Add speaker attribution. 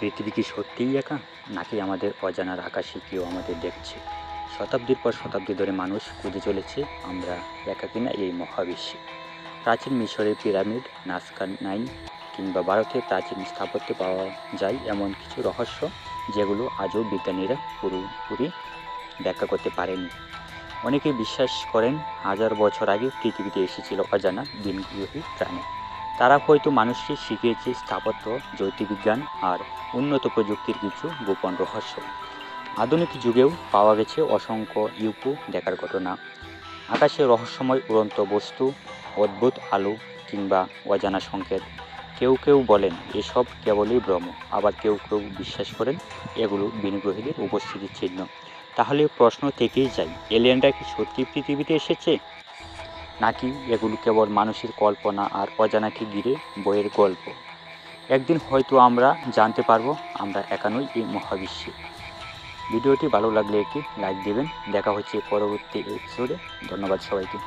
Speaker 1: পৃথিবী কি সত্যিই একা, নাকি আমাদের অজানার আকাশে কেউ আমাদের দেখছে? শতাব্দীর পর শতাব্দী ধরে মানুষ খুঁজে চলেছে আমরা একা কিনা এই মহাবিশ্বে। প্রাচীন মিশরের পিরামিড, নাজকা নাইন কিংবা ভারতের প্রাচীন স্থাপত্যে পাওয়া যায় এমন কিছু রহস্য যেগুলো আজও বিজ্ঞানীরা পুরোপুরি ব্যাখ্যা করতে পারেনি। অনেকে বিশ্বাস করেন হাজার বছর আগে পৃথিবীতে এসেছিল অজানা দিনগ্রহী প্রাণী। তারা হয়তো মানুষকে শিখিয়েছে স্থাপত্য, জ্যোতির্বিজ্ঞান আর উন্নত প্রযুক্তির কিছু গোপন রহস্য। আধুনিক যুগেও পাওয়া গেছে অসংখ্য ইউফো দেখার ঘটনা, আকাশে রহস্যময় উড়ন্ত বস্তু, অদ্ভুত আলো কিংবা অজানা সংকেত। কেউ কেউ বলেন এসব কেবলই ভ্রম, আবার কেউ কেউ বিশ্বাস করেন এগুলো ভিনগ্রহীদের উপস্থিতির চিহ্ন। তাহলে প্রশ্ন থেকেই যায়, এলিয়েনরা কি সত্যি পৃথিবীতে এসেছে, নাকি এগুলো কেবল মানুষের কল্পনা আর অজানাকে ঘিরে বইয়ের গল্প? একদিন হয়তো আমরা জানতে পারবো আমরা একা নই এই মহাবিশ্বে। ভিডিওটি ভালো লাগলে একটি লাইক দেবেন। দেখা হচ্ছে পরবর্তী এপিসোডে। ধন্যবাদ সবাইকে।